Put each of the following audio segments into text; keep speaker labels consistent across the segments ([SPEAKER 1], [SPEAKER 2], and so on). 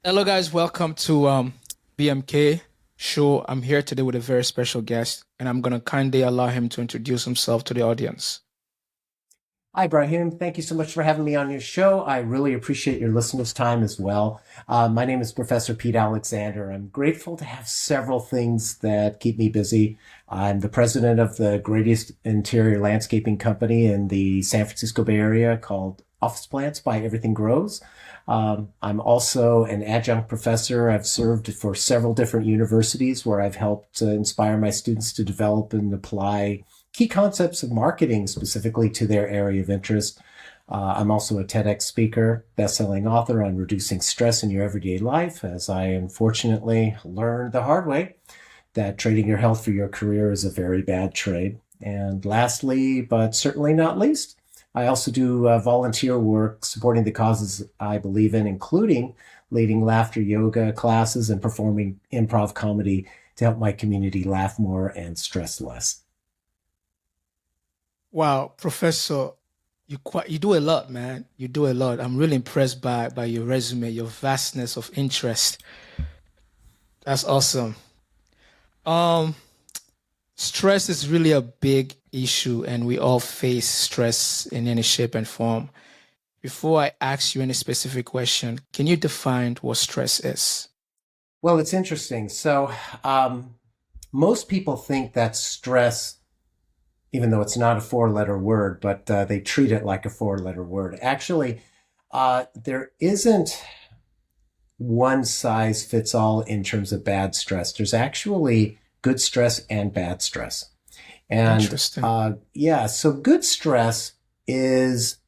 [SPEAKER 1] Hello, guys. Welcome to BMK show. I'm here today with a very special guest, and I'm gonna kindly allow him to introduce himself to the audience.
[SPEAKER 2] Hi, Brahim. Thank you so much for having me on your show. I really appreciate your listeners' time as well. My name is Professor Pete Alexander. I'm grateful to have several things that keep me busy. I'm the president of the greatest interior landscaping company in the San Francisco Bay Area called Office Plants by Everything Grows. I'm also an adjunct professor. I've served for several different universities where I've helped inspire my students to develop and apply key concepts of marketing specifically to their area of interest. I'm also a TEDx speaker, best-selling author on reducing stress in your everyday life, as I unfortunately learned the hard way that trading your health for your career is a very bad trade. And lastly, but certainly not least, I also do volunteer work supporting the causes I believe in, including leading laughter yoga classes and performing improv comedy to help my community laugh more and stress less.
[SPEAKER 1] Wow, Professor, you do a lot, man. You do a lot. I'm really impressed by your resume, your vastness of interest. That's awesome. Um, Stress is really a big issue, and we all face stress in any shape and form. Before I ask you any specific question, can you define what stress is?
[SPEAKER 2] Well, it's interesting. Um, Most people think that stress, even though it's not a four-letter word, but they treat it like a four-letter word. Actually, there isn't one size fits all in terms of bad stress. There's actually good stress and bad stress. And
[SPEAKER 1] Interesting.
[SPEAKER 2] yeah, so good stress is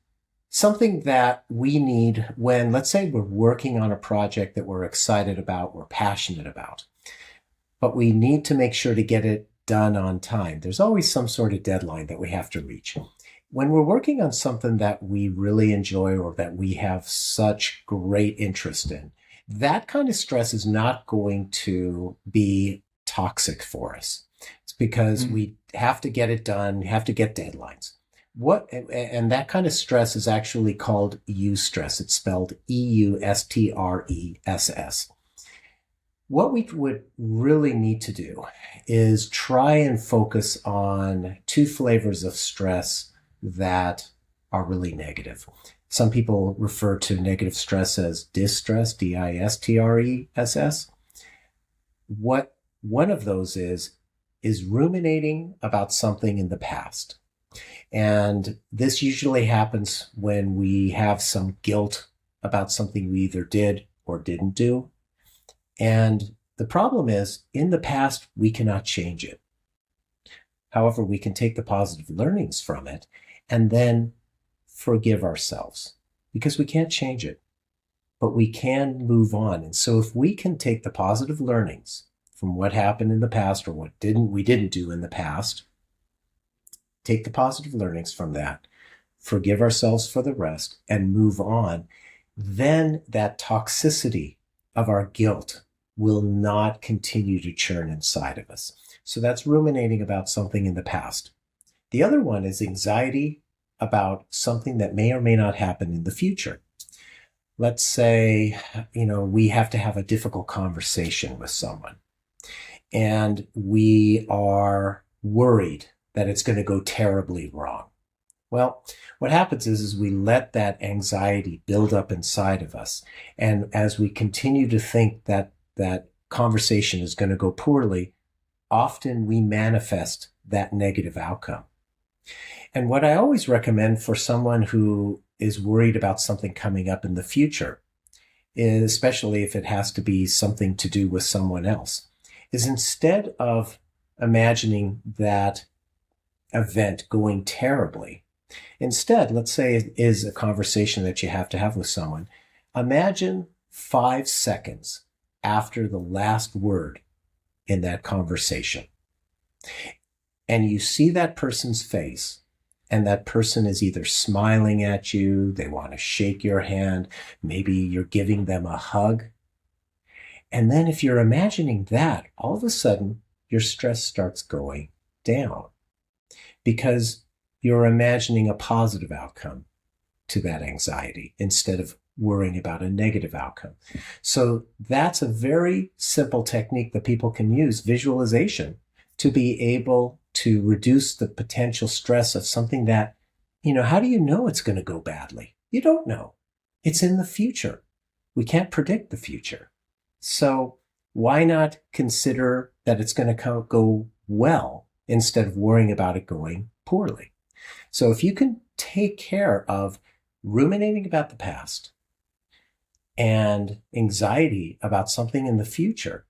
[SPEAKER 2] something that we need when, let's say, we're working on a project that we're excited about, we're passionate about, but we need to make sure to get it done on time. There's always some sort of deadline that we have to reach. When we're working on something that we really enjoy or that we have such great interest in, that kind of stress is not going to be toxic for us. It's because
[SPEAKER 1] Mm,
[SPEAKER 2] we have to get it done, have to get deadlines. And that kind of stress is actually called eustress. It's spelled EUSTRESS. What we would really need to do is try and focus on two flavors of stress that are really negative. Some people refer to negative stress as distress, DISTRESS. What one of those is ruminating about something in the past. And this usually happens when we have some guilt about something we either did or didn't do. And the problem is, in the past, we cannot change it. However, we can take the positive learnings from it and then forgive ourselves because we can't change it, but we can move on. And so if we can take the positive learnings from what happened in the past or what didn't we didn't do in the past, take the positive learnings from that, forgive ourselves for the rest and move on, then that toxicity of our guilt will not continue to churn inside of us. So that's ruminating about something in the past. The other one is anxiety about something that may or may not happen in the future. Let's say, we have to have a difficult conversation with someone and we are worried that it's going to go terribly wrong. Well, what happens is we let that anxiety build up inside of us. And as we continue to think that that conversation is going to go poorly, often we manifest that negative outcome. And what I always recommend for someone who is worried about something coming up in the future, especially if it has to be something to do with someone else, is instead of imagining that event going terribly, instead, let's say it is a conversation that you have to have with someone. Imagine 5 seconds after the last word in that conversation. And you see that person's face, and that person is either smiling at you, they want to shake your hand, maybe you're giving them a hug. And then if you're imagining that, all of a sudden your stress starts going down because you're imagining a positive outcome to that anxiety instead of worrying about a negative outcome. So that's a very simple technique that people can use, visualization, to be able to reduce the potential stress of something that, how do you know it's going to go badly? You don't know. It's in the future. We can't predict the future. So why not consider that it's going to go well instead of worrying about it going poorly? So if you can take care of ruminating about the past and anxiety about something in the future,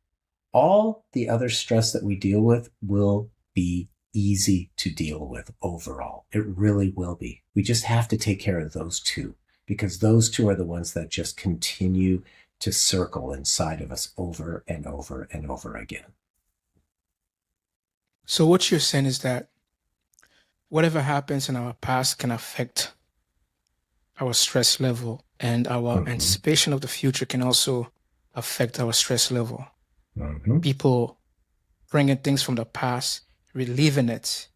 [SPEAKER 2] all the other stress that we deal with will be easy to deal with overall. It really will be. We just have to take care of those two, because those two are the ones that just continue to circle inside of us over and over and over again.
[SPEAKER 1] So what you're saying is that whatever happens in our past can affect our stress level, and our
[SPEAKER 2] Mm-hmm.
[SPEAKER 1] anticipation of the future can also affect our stress level.
[SPEAKER 2] Mm-hmm.
[SPEAKER 1] People bringing things from the past, reliving it,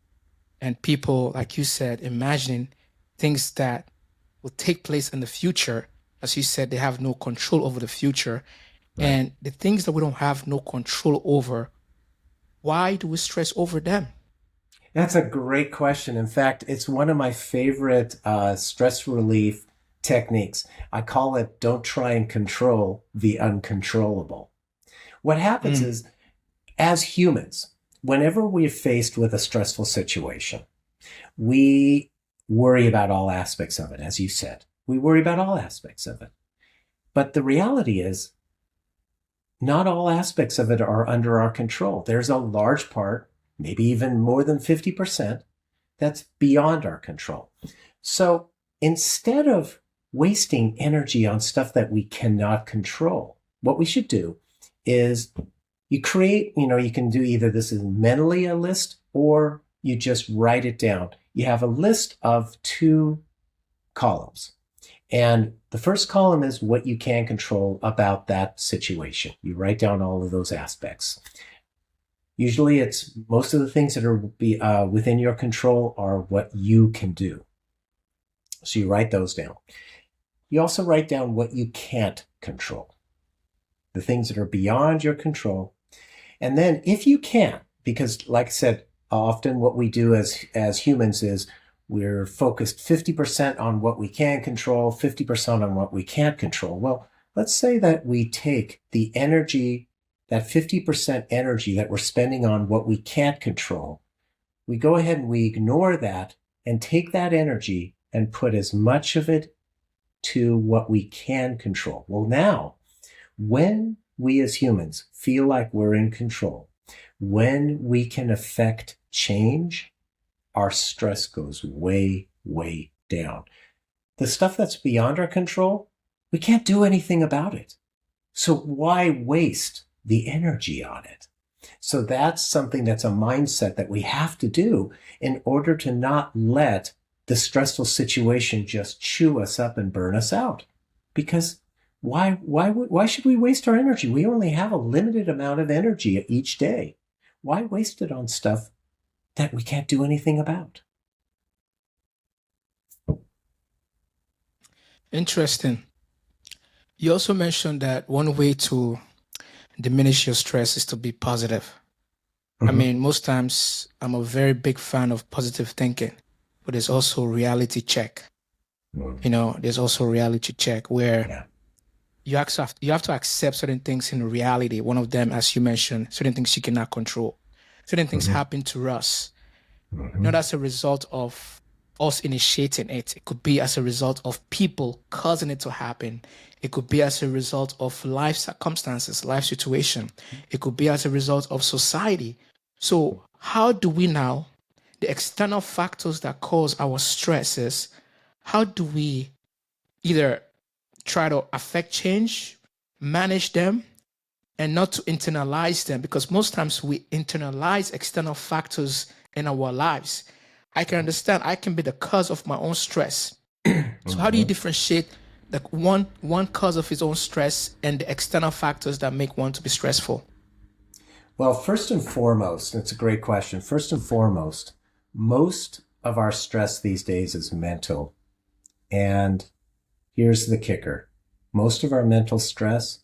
[SPEAKER 1] and people, like you said, imagining things that will take place in the future. As you said, they have no control over the future.
[SPEAKER 2] Right.
[SPEAKER 1] And the things that we don't have no control over, why do we stress over them?
[SPEAKER 2] That's a great question. In fact, it's one of my favorite stress relief techniques. I call it don't try and control the uncontrollable. What happens
[SPEAKER 1] Mm,
[SPEAKER 2] is, as humans, whenever we're faced with a stressful situation, we worry about all aspects of it, as you said. We worry about all aspects of it. But the reality is, not all aspects of it are under our control. There's a large part, maybe even more than 50%, that's beyond our control. So instead of wasting energy on stuff that we cannot control, what we should do is you create, you can do either this is mentally a list or you just write it down. You have a list of two columns. And the first column is what you can control about that situation. You write down all of those aspects. Usually it's most of the things that are within your control are what you can do. So you write those down. You also write down what you can't control, the things that are beyond your control. And then if you can, because like I said, often what we do as humans is we're focused 50% on what we can control, 50% on what we can't control. Well, let's say that we take the energy, that 50% energy that we're spending on what we can't control, we go ahead and we ignore that and take that energy and put as much of it to what we can control. Well, now, when we as humans feel like we're in control, when we can affect change, our stress goes way, way down. The stuff that's beyond our control, we can't do anything about it. So why waste the energy on it? So that's something that's a mindset that we have to do in order to not let the stressful situation just chew us up and burn us out. Because why should we waste our energy? We only have a limited amount of energy each day. Why waste it on stuff that we can't do anything about?
[SPEAKER 1] interesting. You also mentioned that one way to diminish your stress is to be positive. I
[SPEAKER 2] Mm-hmm.
[SPEAKER 1] mean, most times I'm a very big fan of positive thinking, but there's also reality check.
[SPEAKER 2] Mm-hmm.
[SPEAKER 1] There's also reality check where
[SPEAKER 2] Yeah.
[SPEAKER 1] you have to accept certain things in reality. One of them, as you mentioned, certain things you cannot control. Certain things
[SPEAKER 2] Mm-hmm.
[SPEAKER 1] happen to us.
[SPEAKER 2] Mm-hmm.
[SPEAKER 1] That's a result of us initiating it. It could be as a result of people causing it to happen. It could be as a result of life circumstances, life situation. It could be as a result of society. So, how do we now, the external factors that cause our stresses, how do we either try to affect change, manage them, and not to internalize them? Because most times we internalize external factors in our lives. I can understand I can be the cause of my own stress. So how do you
[SPEAKER 2] Mm-hmm.
[SPEAKER 1] differentiate the one cause of his own stress and the external factors that make one to be stressful?
[SPEAKER 2] Well, first and foremost, it's a great question. First and foremost, most of our stress these days is mental. And here's the kicker. most of our mental stress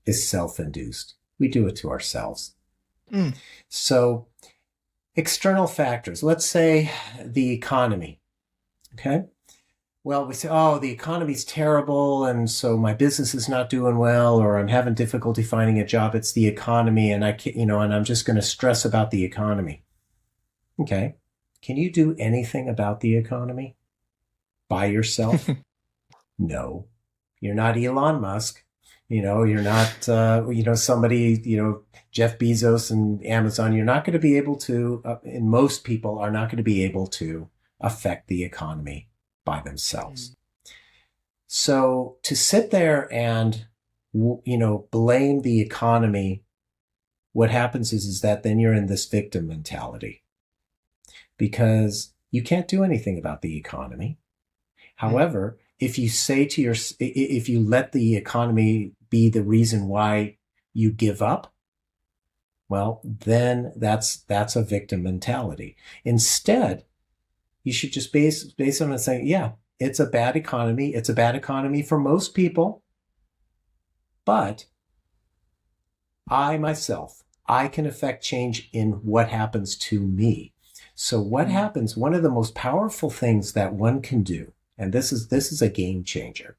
[SPEAKER 2] is self-induced. We do it to ourselves.
[SPEAKER 1] Mm.
[SPEAKER 2] So external factors, let's say the economy. Okay. Well, we say, oh, the economy's terrible, and so my business is not doing well, or I'm having difficulty finding a job. It's the economy, and I can't, and I'm just going to stress about the economy. Okay. Can you do anything about the economy by yourself? No. You're not Elon Musk. You're not, somebody, Jeff Bezos and Amazon. You're not going to be able to, and most people are not going to be able to affect the economy by themselves. So to sit there and, blame the economy, what happens is that then you're in this victim mentality because you can't do anything about the economy.
[SPEAKER 1] Mm.
[SPEAKER 2] However, if you let the economy be the reason why you give up, well, then that's a victim mentality. Instead, you should just base on it saying, yeah, it's a bad economy. It's a bad economy for most people, but I myself, I can affect change in what happens to me. So what
[SPEAKER 1] Mm.
[SPEAKER 2] happens, one of the most powerful things that one can do, and this is a game changer.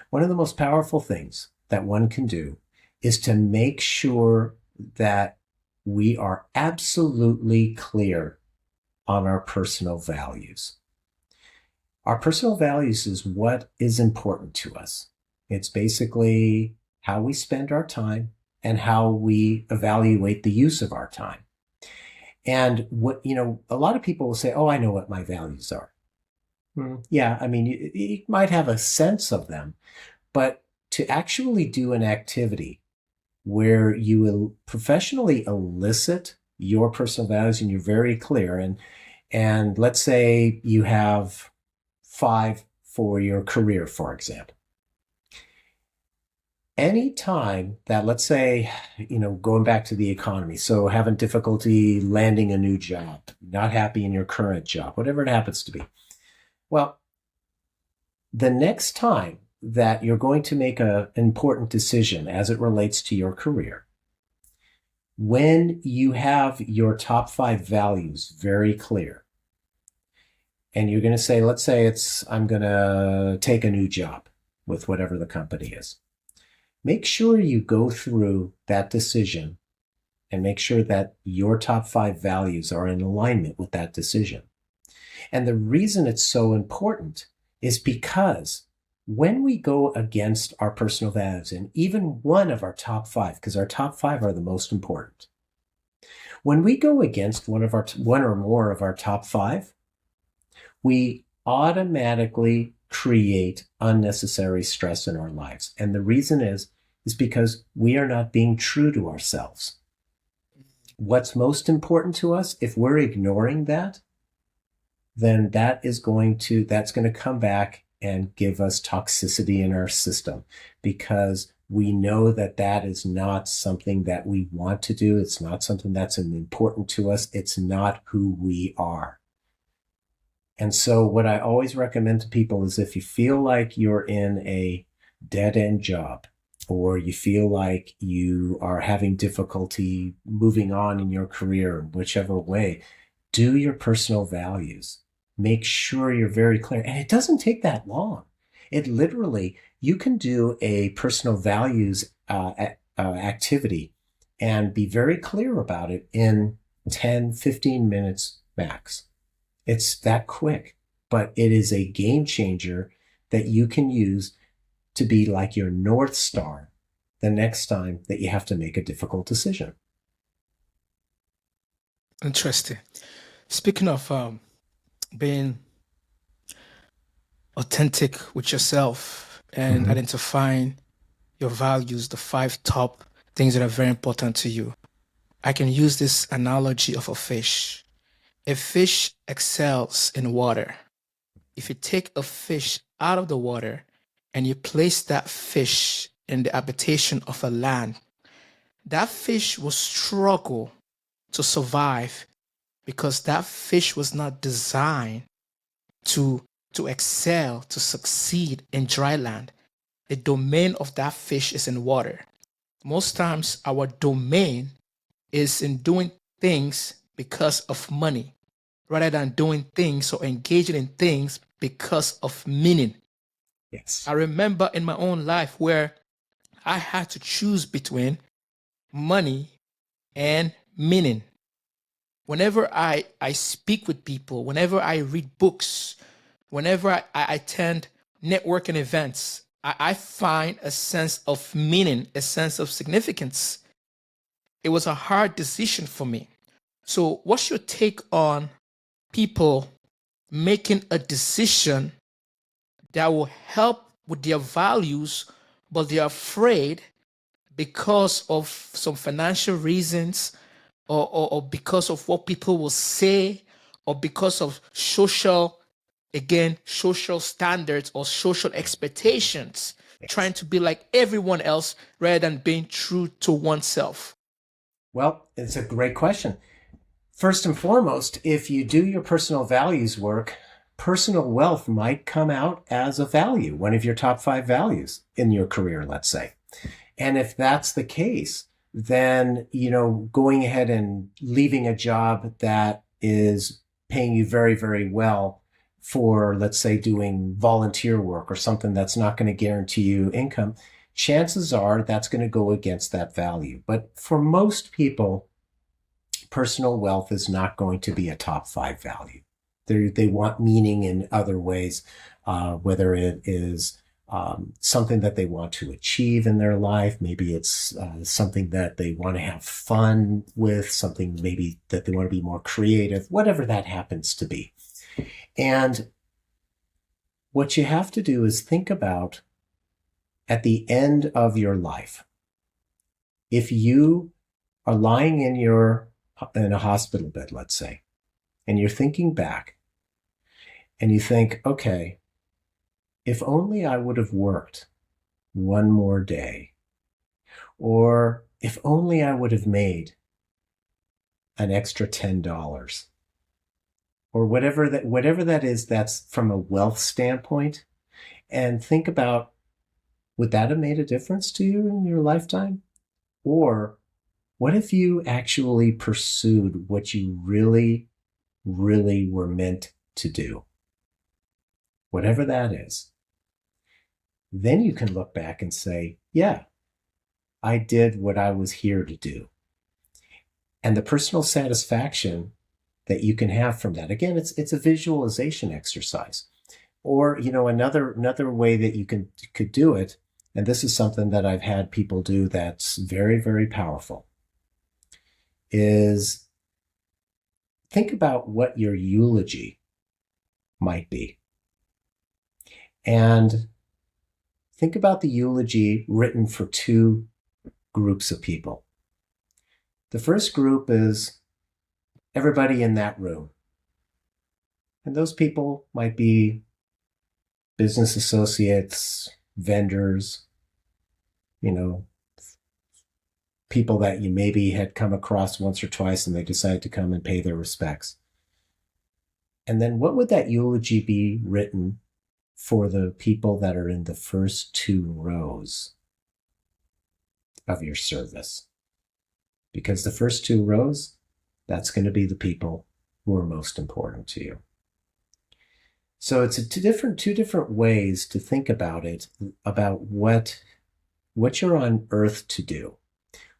[SPEAKER 2] One of the most powerful things that one can do is to make sure that we are absolutely clear on our personal values. Our personal values is what is important to us. It's basically how we spend our time and how we evaluate the use of our time. And a lot of people will say, oh, I know what my values are. Yeah, I mean, you might have a sense of them, but to actually do an activity where you will professionally elicit your personal values and you're very clear, and let's say you have 5 for your career, for example. Any time that, let's say, going back to the economy, so having difficulty landing a new job, not happy in your current job, whatever it happens to be. Well, the next time that you're going to make an important decision as it relates to your career, when you have your top 5 values very clear, and you're going to say, let's say I'm going to take a new job with whatever the company is. Make sure you go through that decision and make sure that your top 5 values are in alignment with that decision. And the reason it's so important is because when we go against our personal values, and even one of our top 5, because our top 5 are the most important, when we go against one or more of our top 5, we automatically create unnecessary stress in our lives. And the reason is because we are not being true to ourselves. What's most important to us, if we're ignoring that, then that's going to come back and give us toxicity in our system, because we know that is not something that we want to do. It's not something that's important to us. It's not who we are. And so what I always recommend to people is, if you feel like you're in a dead-end job, or you feel like you are having difficulty moving on in your career, whichever way, do your personal values. Make sure you're very clear. And it doesn't take that long. It literally, you can do a personal values activity and be very clear about it in 10, 15 minutes max. It's that quick, but it is a game changer that you can use to be like your North Star the next time that you have to make a difficult decision.
[SPEAKER 1] Interesting. Speaking of being authentic with yourself and
[SPEAKER 2] Mm-hmm.
[SPEAKER 1] identifying your values, the 5 top things that are very important to you, I can use this analogy of a fish. A fish excels in water. If you take a fish out of the water and you place that fish in the habitation of a land, that fish will struggle to survive because that fish was not designed to to excel, to succeed in dry land. the domain of that fish is in water. Most times, our domain is in doing things because of money rather than doing things or engaging in things because of meaning. I
[SPEAKER 2] Yes.
[SPEAKER 1] remember in my own life where I had to choose between money and meaning. Whenever I speak with people, whenever I read books, whenever I attend networking events, I find a sense of meaning, a sense of significance. It was a hard decision for me. So, what's your take on people making a decision that will help with their values, but they're afraid because of some financial reasons or because of what people will say or because of social, again, social standards or social expectations, trying
[SPEAKER 2] Yes.
[SPEAKER 1] to be like everyone else rather than being true to oneself?
[SPEAKER 2] Well, it's a great question. First and foremost, if you do your personal values work, personal wealth might come out as a value, one of your top 5 values in your career, let's say. And if that's the case, then, going ahead and leaving a job that is paying you very, very well for, let's say, doing volunteer work or something that's not going to guarantee you income, chances are that's going to go against that value. But for most people, personal wealth is not going to be a top 5 value. They want meaning in other ways, whether it is something that they want to achieve in their life. Maybe it's something that they want to have fun with, something maybe that they want to be more creative, whatever that happens to be. And what you have to do is think about at the end of your life, if you are lying in a hospital bed, let's say, and you're thinking back and you think, okay, if only I would have worked one more day, or if only I would have made an extra $10, or whatever that is, that's from a wealth standpoint, and think about, would that have made a difference to you in your lifetime? Or what if you actually pursued what you really, really were meant to do? Whatever that is. Then you can look back and say, yeah, I did what I was here to do. And the personal satisfaction that you can have from that. Again, it's a visualization exercise. Or, another way that you could do it, and this is something that I've had people do that's very, very powerful, is think about what your eulogy might be. And think about the eulogy written for 2 groups of people. The first group is everybody in that room. And those people might be business associates, vendors, you know, people that you maybe had come across once or twice and they decided to come and pay their respects. And then what would that eulogy be written for the people that are in the first 2 rows of your service? Because the first 2 rows, that's going to be the people who are most important to you. So it's two different ways to think about it, about what you're on earth to do.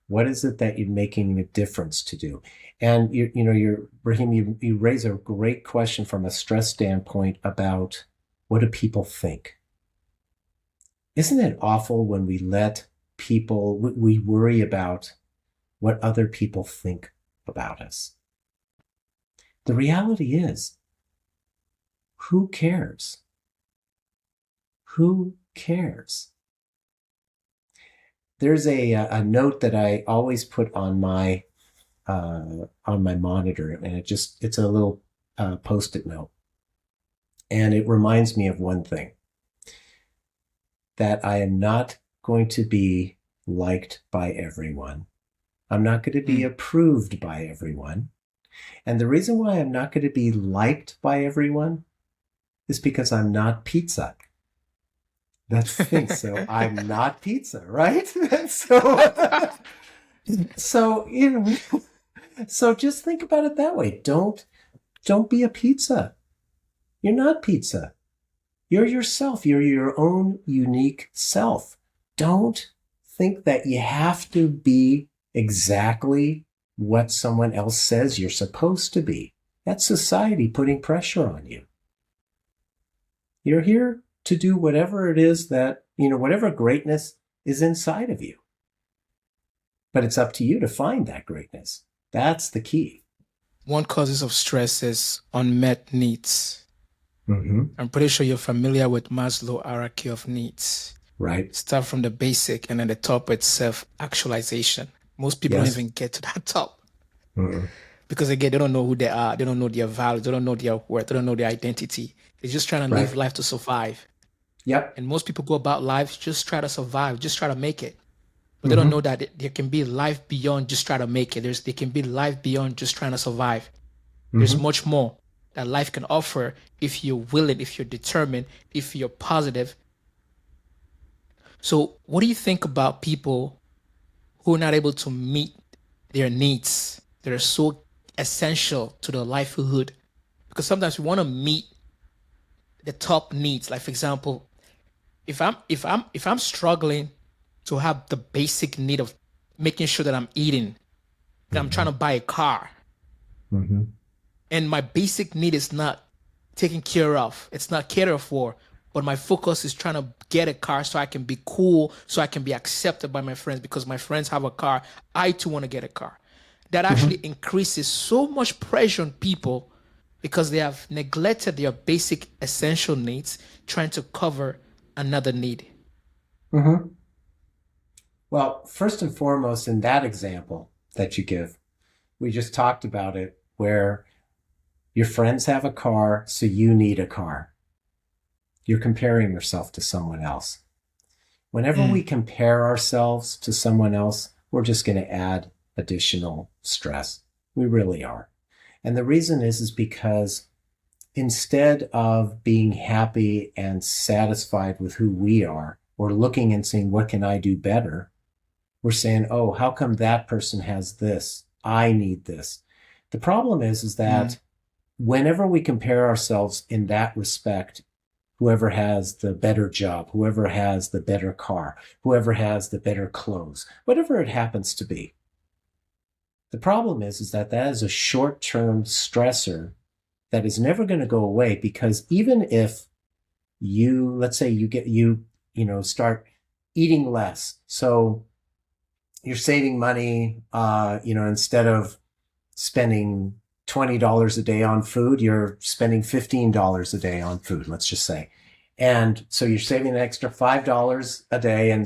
[SPEAKER 2] What is it that you're making a difference to do? And Raheem, you raise a great question from a stress standpoint about what do people think? Isn't it awful when we we worry about what other people think about us? The reality is, who cares? Who cares? There's a note that I always put on my monitor, and it's a little post-it note, and it reminds me of one thing: that I am not going to be liked by everyone. I'm not going to be approved by everyone. And the reason why I'm not going to be liked by everyone is because I'm not pizza. That's the thing. So I'm not pizza, right? so, so you know, so just think about it that way. Don't be a pizza. You're not pizza. You're yourself. You're your own unique self. Don't think that you have to be exactly what someone else says you're supposed to be. That's society putting pressure on you. You're here to do whatever it is that, whatever greatness is inside of you. But it's up to you to find that greatness. That's the key.
[SPEAKER 1] One causes of stress is unmet needs.
[SPEAKER 2] Mm-hmm.
[SPEAKER 1] I'm pretty sure you're familiar with Maslow hierarchy of needs.
[SPEAKER 2] Right.
[SPEAKER 1] Start from the basic and then the top with self-actualization. Most people don't
[SPEAKER 2] Yes.
[SPEAKER 1] even get to that top
[SPEAKER 2] Mm-hmm.
[SPEAKER 1] because again, they don't know who they are, they don't know their values, they don't know their worth, they don't know their identity. They're just trying to live
[SPEAKER 2] Right.
[SPEAKER 1] life to survive.
[SPEAKER 2] Yep.
[SPEAKER 1] And most people go about life just try to survive, just try to make it. But they don't
[SPEAKER 2] Mm-hmm.
[SPEAKER 1] know that there can be life beyond just try to make it. There can be life beyond just trying to survive. There's
[SPEAKER 2] Mm-hmm.
[SPEAKER 1] much more that life can offer if you're willing, if you're determined, if you're positive. So, what do you think about people who are not able to meet their needs that are so essential to their livelihood? Because sometimes we want to meet the top needs. Like, for example, if I'm struggling to have the basic need of making sure that I'm eating, that I'm trying
[SPEAKER 2] Mm-hmm.
[SPEAKER 1] to buy a car,
[SPEAKER 2] Mm-hmm.
[SPEAKER 1] and my basic need is not taken care of. It's not catered for, but my focus is trying to get a car so I can be cool, so I can be accepted by my friends because my friends have a car. I too want to get a car. That actually
[SPEAKER 2] Mm-hmm.
[SPEAKER 1] increases so much pressure on people because they have neglected their basic essential needs trying to cover another need.
[SPEAKER 2] Mm-hmm. Well, first and foremost, in that example that you give, we just talked about it, where your friends have a car, so you need a car. You're comparing yourself to someone else. Whenever we
[SPEAKER 1] Mm,
[SPEAKER 2] compare ourselves to someone else, we're just going to add additional stress. We really are. And the reason is because instead of being happy and satisfied with who we are, or looking and saying, what can I do better? We're saying, oh, how come that person has this? I need this. The problem is
[SPEAKER 1] mm,
[SPEAKER 2] that whenever we compare ourselves in that respect, whoever has the better job, whoever has the better car, whoever has the better clothes, whatever it happens to be. The problem is that that is a short-term stressor that is never going to go away, because even if let's say start eating less. So you're saving money, instead of spending $20 a day on food, you're spending $15 a day on food, let's just say. And so you're saving an extra $5 a day. And,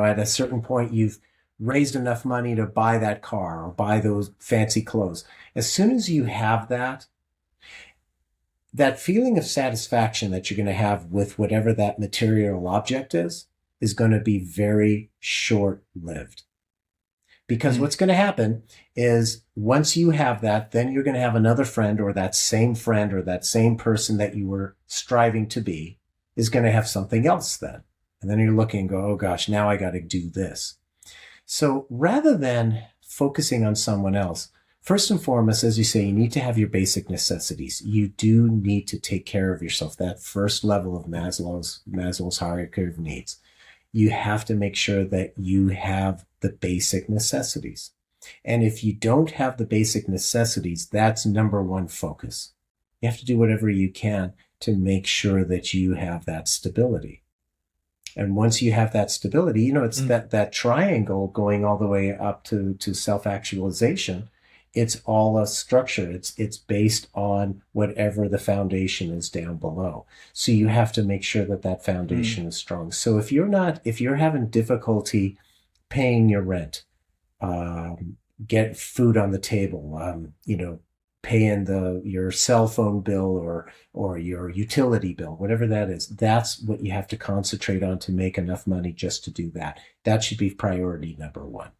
[SPEAKER 2] at a certain point, you've raised enough money to buy that car or buy those fancy clothes. As soon as you have that feeling of satisfaction that you're going to have with whatever that material object is going to be very short lived. Because
[SPEAKER 1] mm,
[SPEAKER 2] what's going to happen is once you have that, then you're going to have another friend, or that same friend or that same person that you were striving to be is going to have something else then. And then you're looking and go, oh gosh, now I got to do this. So rather than focusing on someone else, first and foremost, as you say, you need to have your basic necessities. You do need to take care of yourself. That first level of Maslow's hierarchy of needs. You have to make sure that you have the basic necessities. And if you don't have the basic necessities, that's number one focus. You have to do whatever you can to make sure that you have that stability. And once you have that stability, it's
[SPEAKER 1] mm,
[SPEAKER 2] that triangle going all the way up to self-actualization. It's all a structure. It's based on whatever the foundation is down below. So you have to make sure that that
[SPEAKER 1] mm,
[SPEAKER 2] foundation is strong. So if you're having difficulty paying your rent, get food on the table, paying your cell phone bill or your utility bill, whatever that is, that's what you have to concentrate on to make enough money just to do that. That should be priority number one.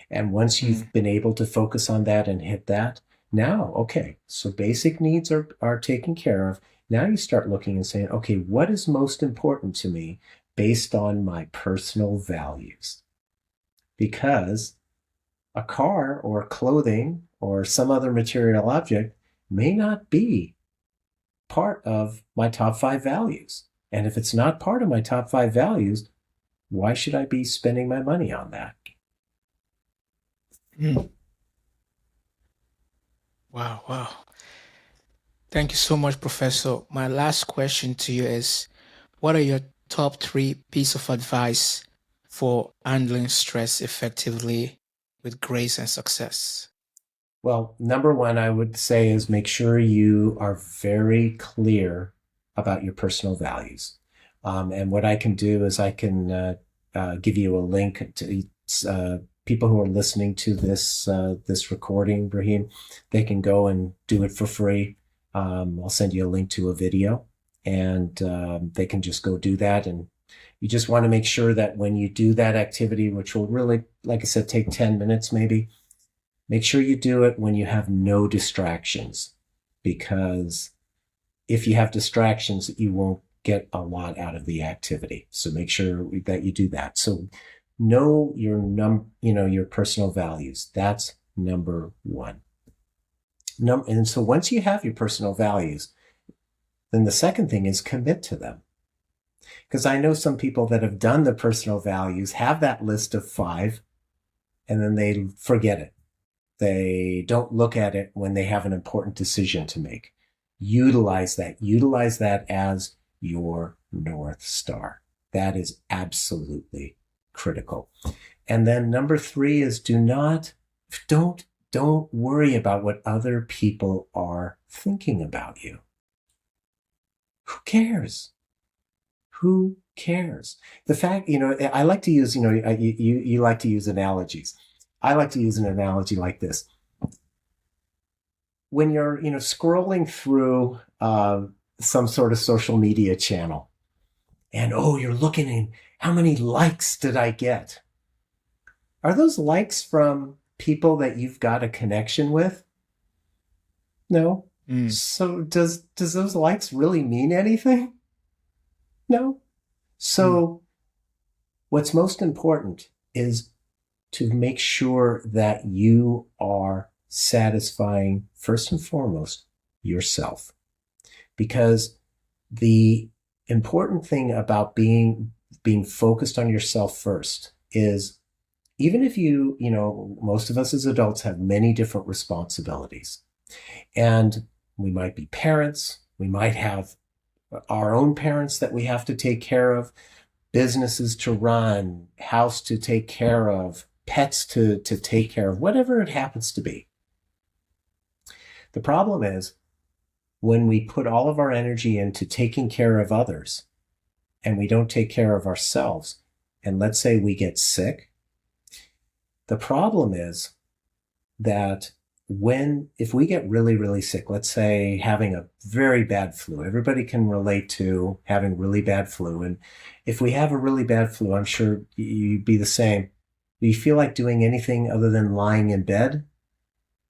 [SPEAKER 2] And once
[SPEAKER 1] mm,
[SPEAKER 2] you've been able to focus on that and hit that, now, okay, so basic needs are taken care of. Now you start looking and saying, okay, what is most important to me based on my personal values? Because a car or clothing or some other material object may not be part of my top five values. And if it's not part of my top five values, why should I be spending my money on that?
[SPEAKER 1] Mm. Wow, wow. Thank you so much, Professor. My last question to you is, what are your top three piece of advice for handling stress effectively with grace and success?
[SPEAKER 2] Well, number one, I would say is make sure you are very clear about your personal values. And what I can do is I can give you a link to people who are listening to this recording, Brahim. They can go and do it for free. I'll send you a link to a video, and they can just go do that. And you just want to make sure that when you do that activity, which will really, like I said, take 10 minutes maybe, make sure you do it when you have no distractions, because if you have distractions, you won't get a lot out of the activity. So make sure that you do that. So know your personal values. That's number one. And so once you have your personal values, then the second thing is commit to them. Because I know some people that have done the personal values, have that list of five, and then they forget it. They don't look at it when they have an important decision to make. Utilize that. Utilize that as your North Star. That is absolutely critical. And then number three is don't worry about what other people are thinking about you. Who cares? Who cares? The fact, I like to use, you like to use analogies. I like to use an analogy like this. When you're, scrolling through some sort of social media channel, and you're looking in, how many likes did I get? Are those likes from people that you've got a connection with? No.
[SPEAKER 1] Mm.
[SPEAKER 2] So does those likes really mean anything? No.
[SPEAKER 1] Mm.
[SPEAKER 2] So what's most important is to make sure that you are satisfying, first and foremost, yourself. Because the important thing about being focused on yourself first is, even if most of us as adults have many different responsibilities, and we might be parents, we might have our own parents that we have to take care of, businesses to run, house to take care of, pets to take care of, whatever it happens to be. The problem is when we put all of our energy into taking care of others and we don't take care of ourselves, and let's say we get sick, the problem is that if we get really, really sick, let's say having a very bad flu, everybody can relate to having really bad flu. And if we have a really bad flu, I'm sure you'd be the same. Do you feel like doing anything other than lying in bed?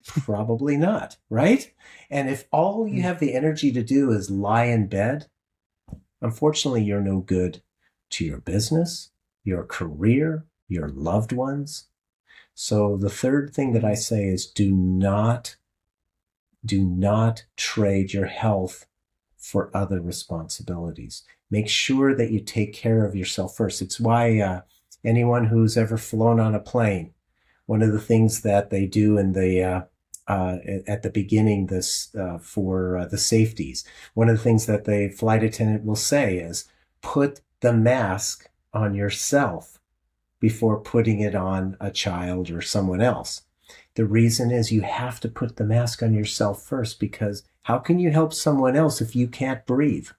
[SPEAKER 2] Probably not, right? And if all you have the energy to do is lie in bed, unfortunately, you're no good to your business, your career, your loved ones. So the third thing that I say is do not trade your health for other responsibilities. Make sure that you take care of yourself first. It's why anyone who's ever flown on a plane, one of the things that they do in the at the beginning, for the safeties, one of the things that the flight attendant will say is, put the mask on yourself before putting it on a child or someone else. The reason is you have to put the mask on yourself first, because how can you help someone else if you can't breathe?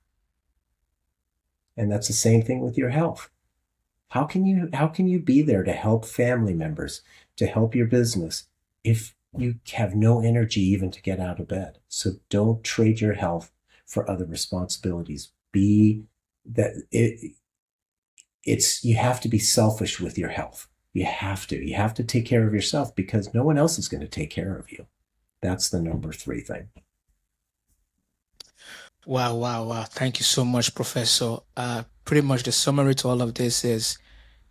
[SPEAKER 2] And that's the same thing with your health. How can you be there to help family members, to help your business, if you have no energy even to get out of bed? So don't trade your health for other responsibilities. You have to be selfish with your health. You have to take care of yourself, because no one else is going to take care of you. That's the number three thing.
[SPEAKER 1] Wow, wow, wow. Thank you so much, Professor. Pretty much the summary to all of this is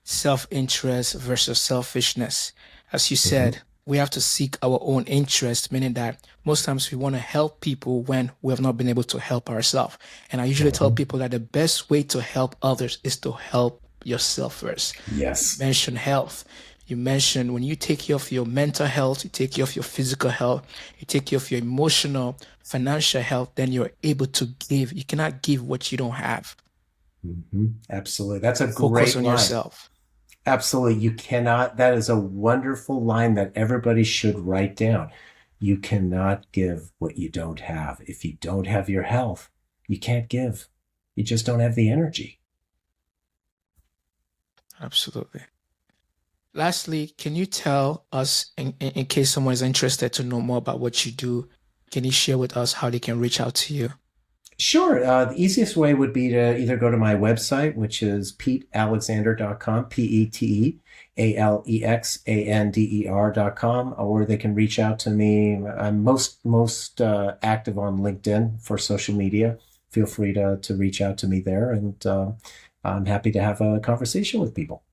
[SPEAKER 1] self-interest versus selfishness. As you
[SPEAKER 2] Mm-hmm.
[SPEAKER 1] said, we have to seek our own interest, meaning that most times we want to help people when we have not been able to help ourselves. And I usually tell
[SPEAKER 2] Mm-hmm.
[SPEAKER 1] people that the best way to help others is to help yourself first. You
[SPEAKER 2] Yes.
[SPEAKER 1] mentioned health. You mentioned when you take care of your mental health, you take care of your physical health, you take care of your emotional, financial health, then you're able to give. You cannot give what you don't have.
[SPEAKER 2] Mm-hmm. Absolutely. That's a
[SPEAKER 1] Focus
[SPEAKER 2] great
[SPEAKER 1] on
[SPEAKER 2] line.
[SPEAKER 1] yourself.
[SPEAKER 2] Absolutely. You cannot, that is a wonderful line that everybody should write down. You cannot give what you don't have. If you don't have your health, you can't give. You just don't have the energy.
[SPEAKER 1] Absolutely. Lastly, can you tell us, in case someone is interested to know more about what you do, can you share with us how they can reach out to you?
[SPEAKER 2] Sure. The easiest way would be to either go to my website, which is petealexander.com, PETEALEXANDER.com, or they can reach out to me. I'm most active on LinkedIn for social media. Feel free to reach out to me there, and I'm happy to have a conversation with people.